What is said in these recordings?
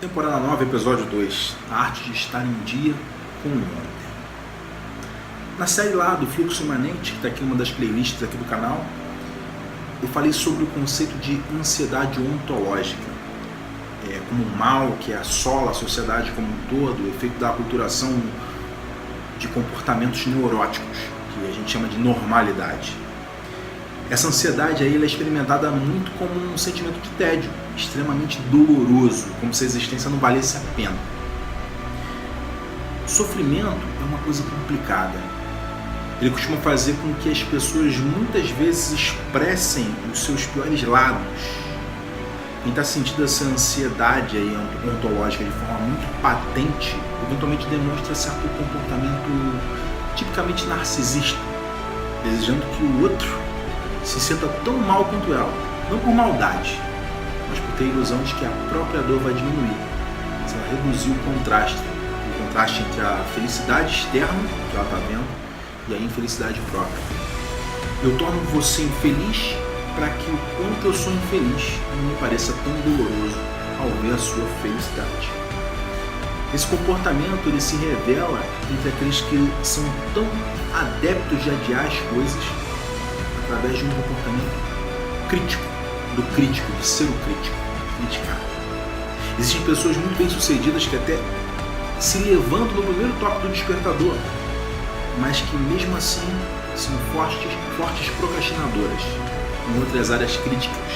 Temporada 9, episódio 2, a arte de estar em dia com o ontem. Na série lá do Fluxo Imanente, que está aqui em uma das playlists aqui do canal, eu falei sobre o conceito de ansiedade ontológica, como um mal que assola a sociedade como um todo, o efeito da aculturação de comportamentos neuróticos, que a gente chama de normalidade. Essa ansiedade aí ela é experimentada muito como um sentimento de tédio, extremamente doloroso, como se a existência não valesse a pena. O sofrimento é uma coisa complicada. Ele costuma fazer com que as pessoas muitas vezes expressem os seus piores lados. Quem está sentindo essa ansiedade aí ontológica de forma muito patente, eventualmente demonstra certo comportamento tipicamente narcisista, desejando que o outro se sinta tão mal quanto ela, não por maldade, mas por ter a ilusão de que a própria dor vai diminuir, se ela reduzir o contraste entre a felicidade externa que ela está vendo e a infelicidade própria. Eu torno você infeliz para que o quanto eu sou infeliz não me pareça tão doloroso ao ver a sua felicidade. Esse comportamento ele se revela entre aqueles que são tão adeptos de adiar as coisas através de um comportamento crítico, de ser o crítico, criticar. Existem pessoas muito bem-sucedidas que até se levantam no primeiro toque do despertador, mas que mesmo assim são fortes procrastinadoras em outras áreas críticas.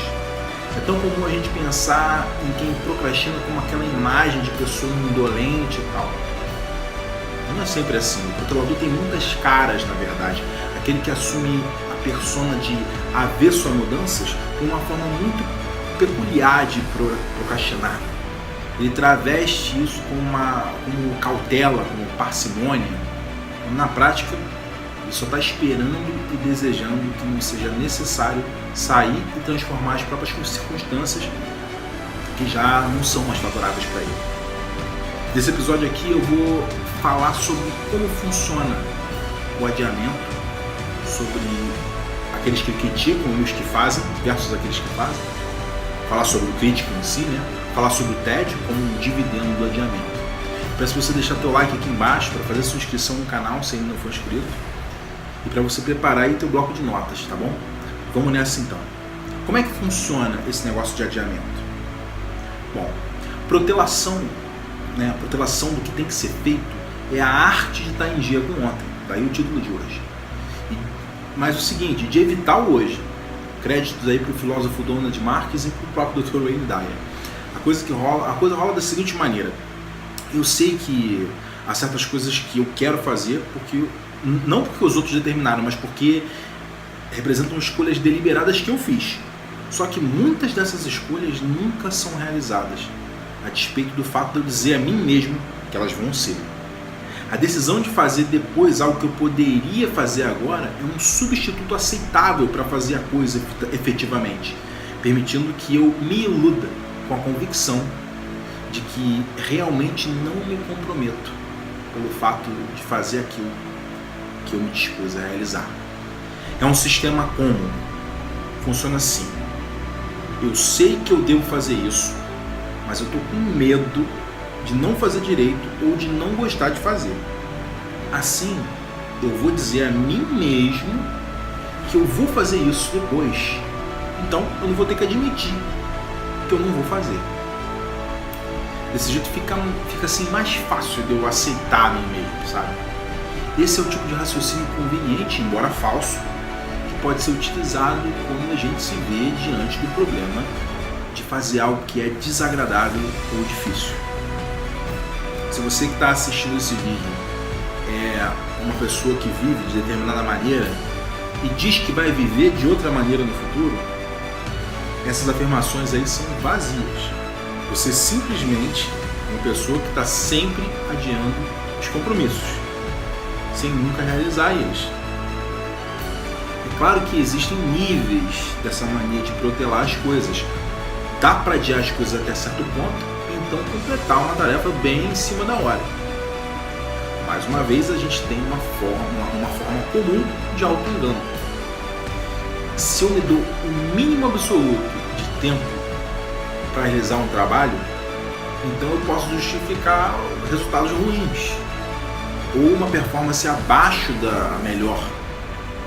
É tão comum a gente pensar em quem procrastina como aquela imagem de pessoa indolente e tal. Não é sempre assim. O protelador tem muitas caras, na verdade. Aquele que assume a persona de avesso a mudanças tem uma forma muito peculiar de procrastinar. Ele traveste isso como cautela, como parcimônia. Na prática, ele só está esperando e desejando que não seja necessário sair e transformar as próprias circunstâncias que já não são mais favoráveis para ele. Nesse episódio aqui eu vou falar sobre como funciona o adiamento, sobre aqueles que criticam e os que fazem versus aqueles que fazem, falar sobre o crítico em si, falar sobre o tédio como um dividendo do adiamento. Peço você deixar teu like aqui embaixo para fazer sua inscrição no canal se ainda não for inscrito e para você preparar aí teu bloco de notas, tá bom? Vamos nessa então. Como é que funciona esse negócio de adiamento? Bom, protelação do que tem que ser feito é a arte de estar em dia com ontem, daí o título de hoje. Mas o seguinte, de evitar o hoje. Créditos aí para o filósofo Donald Marques e para o próprio Dr. Wayne Dyer. A coisa rola da seguinte maneira. Eu sei que há certas coisas que eu quero fazer, não porque os outros determinaram, mas porque representam escolhas deliberadas que eu fiz. Só que muitas dessas escolhas nunca são realizadas, a despeito do fato de eu dizer a mim mesmo que elas vão ser. A decisão de fazer depois algo que eu poderia fazer agora é um substituto aceitável para fazer a coisa efetivamente, permitindo que eu me iluda com a convicção de que realmente não me comprometo pelo fato de fazer aquilo que eu me dispus a realizar. É um sistema como? Funciona assim. Eu sei que eu devo fazer isso, mas eu estou com medo de não fazer direito ou de não gostar de fazer. Assim, eu vou dizer a mim mesmo que eu vou fazer isso depois. Então, eu não vou ter que admitir que eu não vou fazer. Desse jeito fica assim mais fácil de eu aceitar a mim mesmo, sabe? Esse é o tipo de raciocínio conveniente, embora falso, que pode ser utilizado quando a gente se vê diante do problema de fazer algo que é desagradável ou difícil. Se você que está assistindo esse vídeo é uma pessoa que vive de determinada maneira e diz que vai viver de outra maneira no futuro, essas afirmações aí são vazias. Você simplesmente é uma pessoa que está sempre adiando os compromissos, sem nunca realizar eles. É claro que existem níveis dessa mania de protelar as coisas. Dá para adiar as coisas até certo ponto, então completar uma tarefa bem em cima da hora. Mais uma vez, a gente tem uma forma comum de auto-engano. Se eu me dou o mínimo absoluto de tempo para realizar um trabalho, então eu posso justificar resultados ruins ou uma performance abaixo da melhor,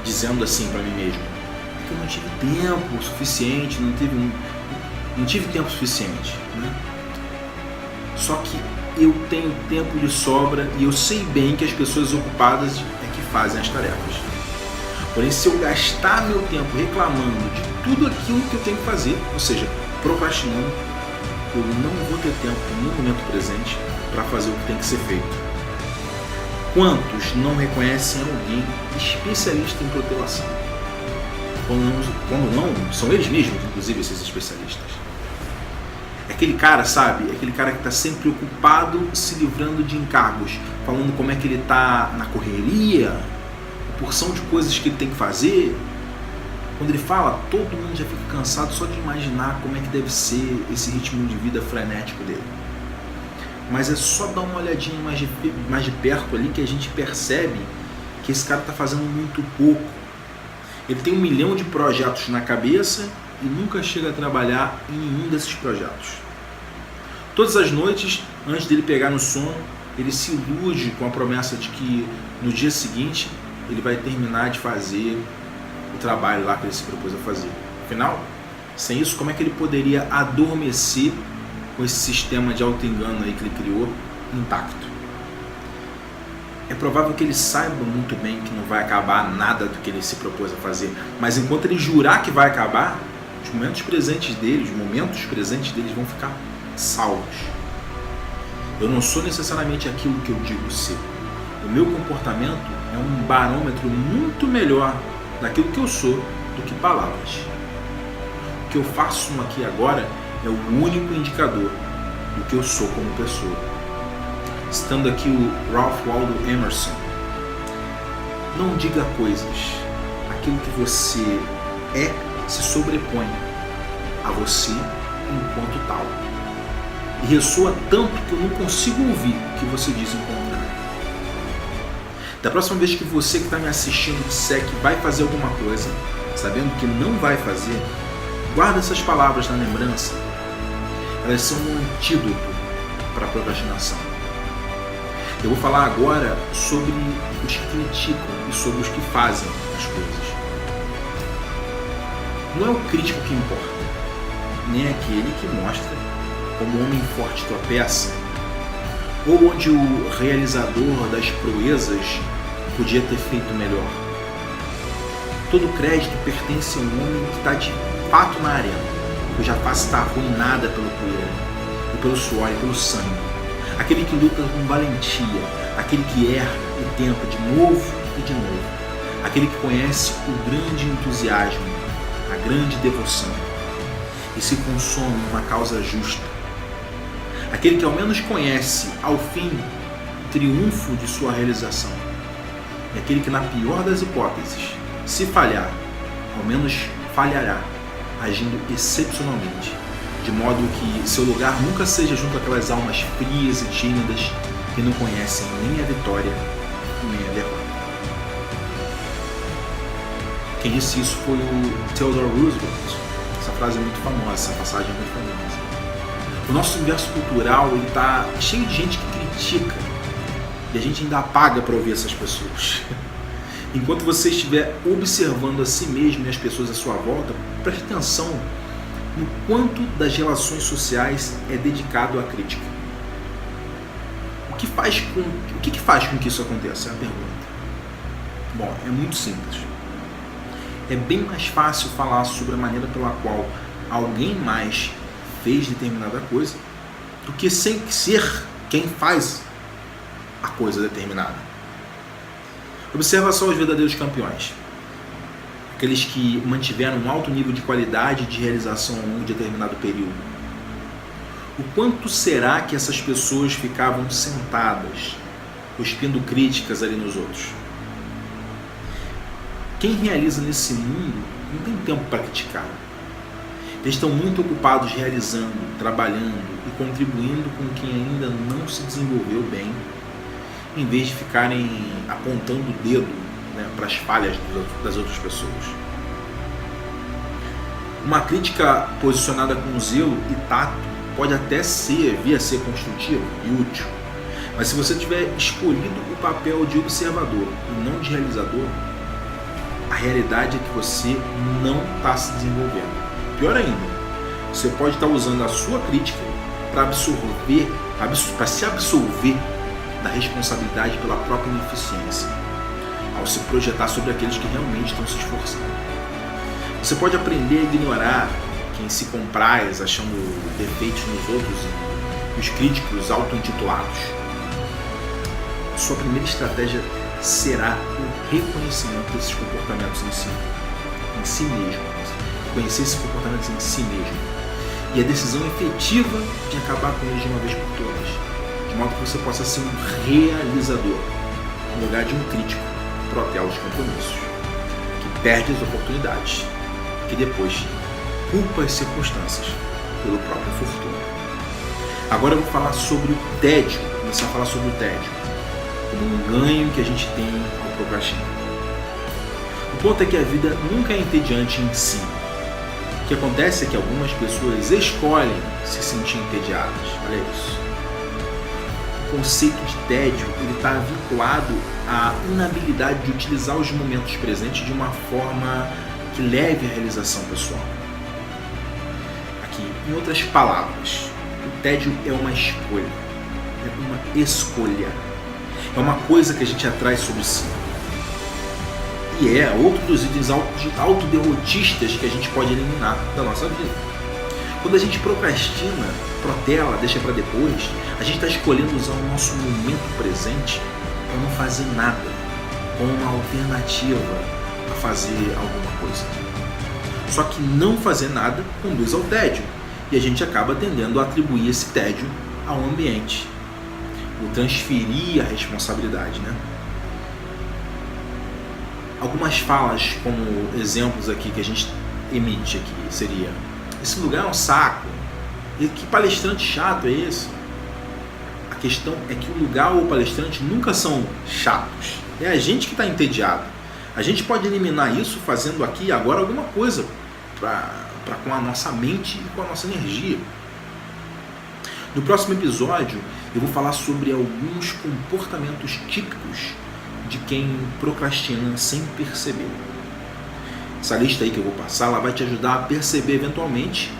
dizendo assim para mim mesmo: é que eu não tive tempo suficiente, não tive tempo suficiente, né? Só que eu tenho tempo de sobra e eu sei bem que as pessoas ocupadas é que fazem as tarefas. Porém, se eu gastar meu tempo reclamando de tudo aquilo que eu tenho que fazer, ou seja, procrastinando, eu não vou ter tempo no momento presente para fazer o que tem que ser feito. Quantos não reconhecem alguém especialista em protelação? Quando não, são eles mesmos, inclusive, esses especialistas. É aquele cara, sabe? É aquele cara que está sempre ocupado se livrando de encargos, falando como é que ele está na correria, a porção de coisas que ele tem que fazer. Quando ele fala, todo mundo já fica cansado só de imaginar como é que deve ser esse ritmo de vida frenético dele. Mas é só dar uma olhadinha mais de perto ali que a gente percebe que esse cara está fazendo muito pouco. Ele tem 1 milhão de projetos na cabeça e nunca chega a trabalhar em nenhum desses projetos. Todas as noites, antes dele pegar no sono, ele se ilude com a promessa de que no dia seguinte ele vai terminar de fazer o trabalho lá que ele se propôs a fazer. Afinal, sem isso, como é que ele poderia adormecer com esse sistema de auto-engano aí que ele criou intacto? É provável que ele saiba muito bem que não vai acabar nada do que ele se propôs a fazer, mas enquanto ele jurar que vai acabar, os momentos presentes deles vão ficar salvos. Eu não sou necessariamente aquilo que eu digo ser. O meu comportamento é um barômetro muito melhor daquilo que eu sou do que palavras. O que eu faço no aqui e agora é o único indicador do que eu sou como pessoa. Citando aqui o Ralph Waldo Emerson: não diga coisas, aquilo que você é se sobrepõe a você enquanto tal. E ressoa tanto que eu não consigo ouvir o que você diz em contrário. Da próxima vez que você que está me assistindo disser que vai fazer alguma coisa, sabendo que não vai fazer, guarda essas palavras na lembrança. Elas são um antídoto para a procrastinação. Eu vou falar agora sobre os que criticam e sobre os que fazem as coisas. Não é o crítico que importa, nem aquele que mostra como o homem forte tropeça, ou onde o realizador das proezas podia ter feito melhor. Todo crédito pertence a um homem que está de fato na arena, cuja face está arruinada pelo poeira, e pelo suor e pelo sangue. Aquele que luta com valentia, aquele que erra e tenta de novo e de novo. Aquele que conhece o grande entusiasmo, a grande devoção, e se consome numa causa justa. Aquele que ao menos conhece, ao fim, o triunfo de sua realização. E aquele que, na pior das hipóteses, se falhar, ao menos falhará, agindo excepcionalmente, de modo que seu lugar nunca seja junto àquelas almas frias e tímidas que não conhecem nem a vitória nem a derrota. Quem disse isso foi o Theodore Roosevelt. Essa frase é muito famosa, essa passagem é muito famosa. O nosso universo cultural está cheio de gente que critica e a gente ainda apaga para ouvir essas pessoas. Enquanto você estiver observando a si mesmo e as pessoas à sua volta, preste atenção no quanto das relações sociais é dedicado à crítica. O que faz com que isso aconteça? É a pergunta. Bom, é muito simples. É bem mais fácil falar sobre a maneira pela qual alguém mais fez determinada coisa do que sem ser quem faz a coisa determinada. Observa só os verdadeiros campeões. Aqueles que mantiveram um alto nível de qualidade de realização a um determinado período. O quanto será que essas pessoas ficavam sentadas, cuspindo críticas ali nos outros? Quem realiza nesse mundo não tem tempo para criticar. Eles estão muito ocupados realizando, trabalhando e contribuindo com quem ainda não se desenvolveu bem, em vez de ficarem apontando o dedo, né, para as falhas das outras pessoas. Uma crítica posicionada com zelo e tato pode até vir a ser construtivo e útil, mas se você tiver escolhido o papel de observador e não de realizador, a realidade é que você não está se desenvolvendo. Pior ainda, você pode estar usando a sua crítica para se absolver da responsabilidade pela própria ineficiência, ao se projetar sobre aqueles que realmente estão se esforçando. Você pode aprender a ignorar quem se compraz achando defeitos nos outros e os críticos auto-intitulados. Sua primeira estratégia será o reconhecimento desses comportamentos em si mesmo. Conhecer esses comportamentos em si mesmo. E a decisão efetiva de acabar com eles de uma vez por todas. De modo que você possa ser um realizador, no lugar de um crítico que protela os compromissos, que perde as oportunidades, que depois culpa as circunstâncias pelo próprio fortuna. Agora eu vou falar sobre o tédio, começar a falar sobre o tédio, como um ganho que a gente tem ao procrastinar. O ponto é que a vida nunca é entediante em si. O que acontece é que algumas pessoas escolhem se sentir entediadas. Olha isso. O conceito de tédio está vinculado à inabilidade de utilizar os momentos presentes de uma forma que leve à realização pessoal. Aqui, em outras palavras, o tédio é uma escolha. É uma escolha. É uma coisa que a gente atrai sobre si. E é outro dos itens autoderrotistas que a gente pode eliminar da nossa vida. Quando a gente procrastina, protela, deixa para depois, a gente está escolhendo usar o nosso momento presente para não fazer nada, como uma alternativa a fazer alguma coisa. Só que não fazer nada conduz ao tédio, e a gente acaba tendendo a atribuir esse tédio ao ambiente, ou transferir a responsabilidade, né? Algumas falas, como exemplos aqui que a gente emite aqui, seria: esse lugar é um saco, e que palestrante chato é esse? A questão é que o lugar ou o palestrante nunca são chatos, é a gente que está entediado. A gente pode eliminar isso fazendo aqui e agora alguma coisa com a nossa mente e com a nossa energia. No próximo episódio eu vou falar sobre alguns comportamentos típicos de quem procrastina sem perceber. Essa lista aí que eu vou passar, ela vai te ajudar a perceber eventualmente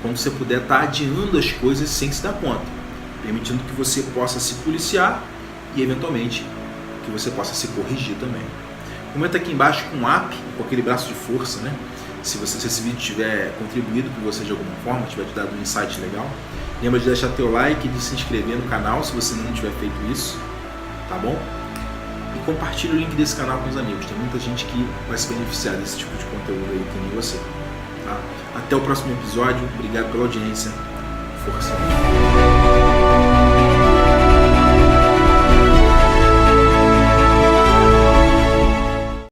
quando você puder estar adiando as coisas sem se dar conta, permitindo que você possa se policiar e eventualmente que você possa se corrigir também. Comenta aqui embaixo com um up, com aquele braço de força, né? Se esse vídeo tiver contribuído com você de alguma forma, tiver te dado um insight legal. Lembra de deixar teu like e de se inscrever no canal se você não tiver feito isso, tá bom? E compartilhe o link desse canal com os amigos. Tem muita gente que vai se beneficiar desse tipo de conteúdo aí, que nem você. Tá? Até o próximo episódio. Obrigado pela audiência. Força!